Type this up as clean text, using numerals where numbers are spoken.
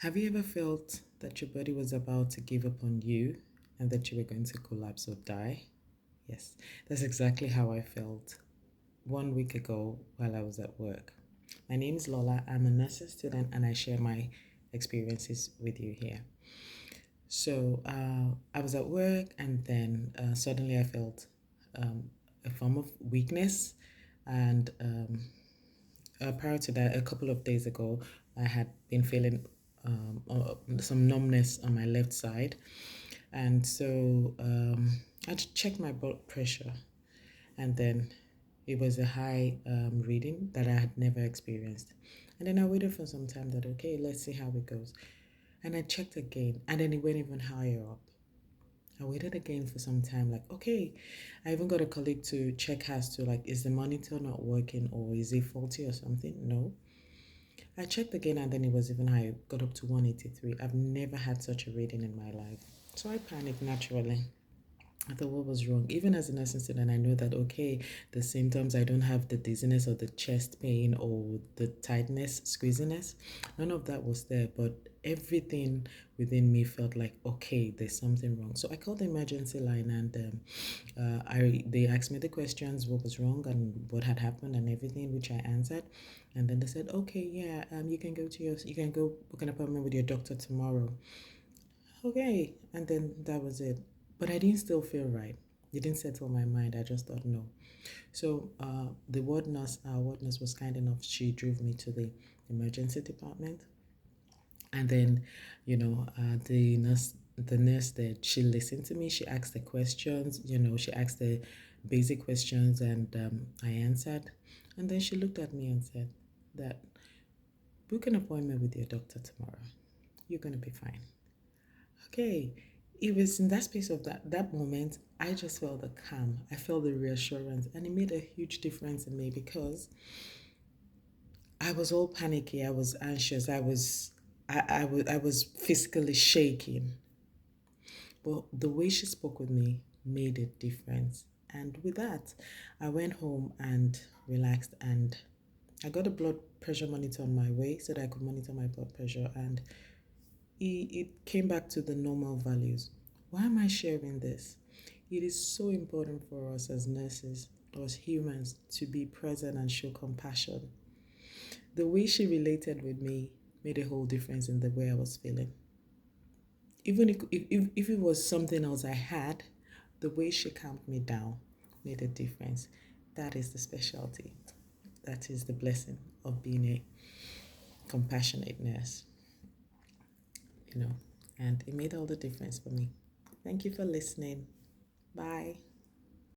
Have you ever felt that your body was about to give up on you and that you were going to collapse or die? Yes, that's exactly how I felt 1 week ago while I was at work. My name is Lola. I'm a nursing student and I share my experiences with you here. I was at work and then suddenly I felt a form of weakness. And prior to that, a couple of days ago, I had been feeling some numbness on my left side. And I checked my blood pressure, and then it was a high reading that I had never experienced. And then I waited for some time that, okay, let's see how it goes. And I checked again, and then it went even higher up. I waited again for some time, like, okay. I even got a colleague to check as to, like, is the monitor not working or is it faulty or something? No. I checked again and then it was even higher, got up to 183. I've never had such a reading in my life. So I panicked naturally. I thought, what was wrong? Even as a nursing student, I know that, okay, the symptoms, I don't have the dizziness or the chest pain or the tightness, squeeziness. None of that was there, but everything within me felt like, okay, there's something wrong. So I called the emergency line and they asked me the questions, what was wrong and what had happened and everything, which I answered. And then they said, okay, yeah, you can go book an appointment with your doctor tomorrow. Okay, and then that was it. But I didn't still feel right. It didn't settle my mind. I just thought no. So the our ward nurse was kind enough. She drove me to the emergency department, and then, the nurse there, she listened to me. She asked the questions. She asked the basic questions, and I answered. And then she looked at me and said that book an appointment with your doctor tomorrow. You're gonna be fine. Okay, it was in that space of that moment, I just felt the calm. I felt the reassurance, and it made a huge difference in me because I was all panicky. I was anxious. I was physically shaking. But the way she spoke with me made a difference. And with that, I went home and relaxed, and I got a blood pressure monitor on my way so that I could monitor my blood pressure, and it came back to the normal values. Why am I sharing this? It is so important for us as nurses, as humans, to be present and show compassion. The way she related with me made a whole difference in the way I was feeling. Even if it was something else I had, the way she calmed me down made a difference. That is the specialty. That is the blessing of being a compassionate nurse, you know, and it made all the difference for me. Thank you for listening. Bye.